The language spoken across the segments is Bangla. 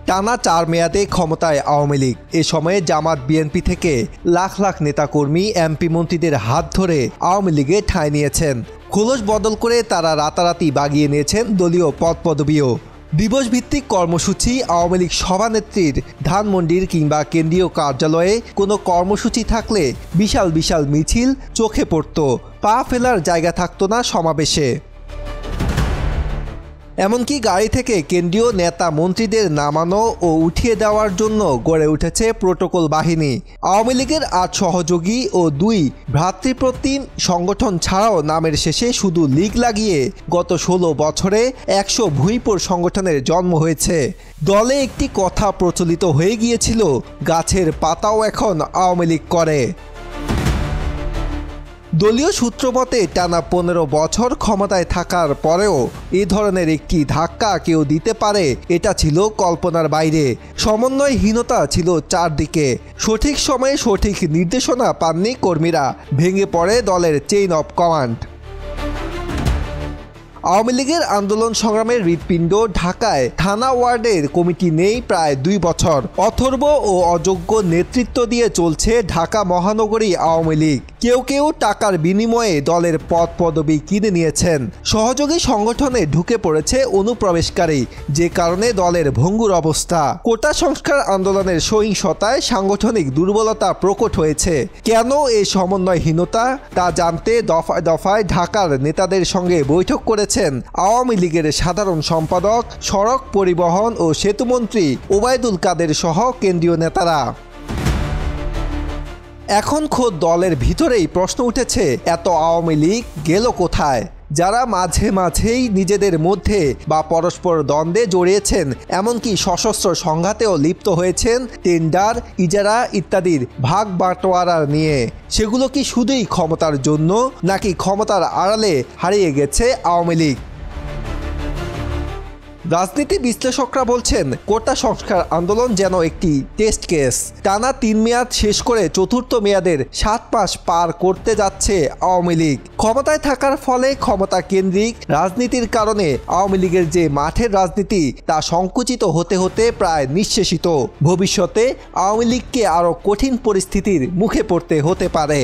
টানা ৪ মেয়াদে ক্ষমতায় আওয়ামী লীগ। এ সময়ে জামাত বিএনপি থেকে লাখ লাখ নেতাকর্মী এমপি মন্ত্রীদের হাত ধরে আওয়ামী লীগে ঠাঁই নিয়েছেন। খোলস বদল করে তারা রাতারাতি বাগিয়ে নিয়েছেন দলীয় পদপদবীও। দিবসভিত্তিক কর্মসূচি আওয়ামী লীগ সভানেত্রীর ধানমন্ডির কিংবা কেন্দ্রীয় কার্যালয়ে কোনো কর্মসূচি থাকলে বিশাল বিশাল মিছিল চোখে পড়ত, পা ফেলার জায়গা থাকতো না সমাবেশে। এমনকি গাড়ি থেকে কেন্দ্রীয় নেতা মন্ত্রীদের নামানো ও উঠিয়ে দেওয়ার জন্য গড়ে উঠেছে প্রোটোকল বাহিনী। আওয়ামী লীগের ৮ সহযোগী ও ২ ভ্রাতৃপ্রতিম সংগঠন ছাড়াও নামের শেষে শুধু লীগ লাগিয়ে গত ১৬ বছরে ১০০ ভূঁইপোর সংগঠনের জন্ম হয়েছে। দলে একটি কথা প্রচলিত হয়ে গিয়েছিল, গাছের পাতাও এখন আওয়ামী লীগ করে। দলীয় সূত্রমতে টানা ১৫ বছর ক্ষমতায় থাকার পরেও এ ধরনের একটি ধাক্কা কেউ দিতে পারে, এটা ছিল কল্পনার বাইরে। সমন্বয়হীনতা ছিল চারদিকে। সঠিক সময়ে সঠিক নির্দেশনা পাননি কর্মীরা। ভেঙে পড়ে দলের চেইন অব কমান্ড। আওয়ামী লীগের আন্দোলন সংগ্রামের হৃৎপিণ্ড ঢাকায় থানা ওয়ার্ডের কমিটি নেই প্রায় ২ বছর। অথর্ব ও অযোগ্য নেতৃত্ব দিয়ে চলছে ঢাকা মহানগরী আওয়ামী লীগ। কেউ কেউ টাকার বিনিময়ে দলের পদ পদবি কিনে নিয়েছেন। সহযোগী সংগঠনে ঢুকে পড়েছে অনুপ্রবেশকারী, যে কারণে দলের ভঙ্গুর অবস্থা। কোটা সংস্কার আন্দোলনের সহিংসতায় সাংগঠনিক দুর্বলতা প্রকট হয়েছে। কেন এই সমন্বয়হীনতা তা জানতে দফায় দফায় ঢাকার নেতাদের সঙ্গে বৈঠক করেছে আওয়ামী লীগের সাধারণ সম্পাদক, সড়ক পরিবহন ও সেতুমন্ত্রী ওবায়দুল কাদের সহ কেন্দ্রীয় নেতারা। এখন খোদ দলের ভিতরেই প্রশ্ন উঠেছে, এত আওয়ামী লীগ গেল কোথায়? যারা মাঝে মাঝেই নিজেদের মধ্যে বা পরস্পর দ্বন্দ্বে জড়িয়েছেন, এমনকি সশস্ত্র সংঘাতেও লিপ্ত হয়েছেন টেন্ডার, ইজারা ইত্যাদির ভাগ বাটোয়ারা নিয়ে, সেগুলো কি শুধুই ক্ষমতার জন্য, নাকি ক্ষমতার আড়ালে হারিয়ে গেছে আওয়ামী লীগ? রাজনীতি বিশ্লেষকরা বলছেন, কোটা সংস্কার আন্দোলন যেন একটি টেস্ট কেস। টানা ৩ মেয়াদ শেষ করে চতুর্থ মেয়াদের ৭ মাস পার করতে যাচ্ছে আওয়ামী লীগ। ক্ষমতায় থাকার ফলে ক্ষমতা কেন্দ্রিক রাজনীতির কারণে আওয়ামী লীগের যে মাঠের রাজনীতি তা সংকুচিত হতে হতে প্রায় নিঃশেষিত। ভবিষ্যতে আওয়ামী লীগকে আরও কঠিন পরিস্থিতির মুখে পড়তে হতে পারে।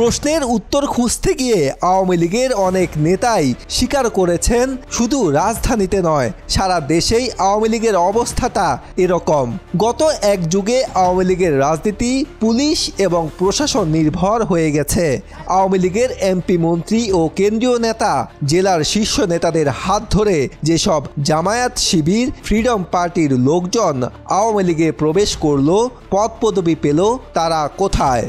প্রশ্নের উত্তর খুঁজতে গিয়ে আওয়ামী লীগের অনেক নেতাই স্বীকার করেছেন, শুধু রাজধানীতে নয়, সারা দেশেই আওয়ামী লীগের অবস্থাটা এরকম। গত এক যুগে আওয়ামী লীগের রাজনীতি পুলিশ এবং প্রশাসন নির্ভর হয়ে গেছে। আওয়ামী লীগের এমপি মন্ত্রী ও কেন্দ্রীয় নেতা, জেলার শীর্ষ নেতাদের হাত ধরে যেসব জামায়াত শিবির, ফ্রিডম পার্টির লোকজন আওয়ামী লীগে প্রবেশ করল, পদপদবি পেল, তারা কোথায়?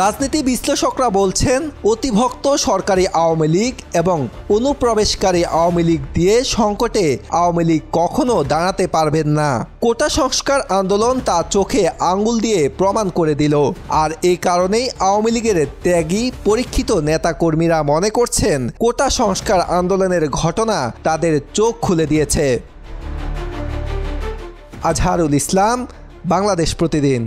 রাজনীতি বিশ্লেষকরা বলছেন, অতিভক্ত সরকারি আওয়ামী লীগ এবং অনুপ্রবেশকারী আওয়ামী লীগ দিয়ে সংকটে আওয়ামী লীগ কখনো দাঁড়াতে পারবেন না। কোটা সংস্কার আন্দোলন তা চোখে আঙ্গুল দিয়ে প্রমাণ করে দিল। আর এই কারণেই আওয়ামী লীগের ত্যাগী পরীক্ষিত নেতাকর্মীরা মনে করছেন, কোটা সংস্কার আন্দোলনের ঘটনা তাদের চোখ খুলে দিয়েছে। আজহারুল ইসলাম, বাংলাদেশ প্রতিদিন।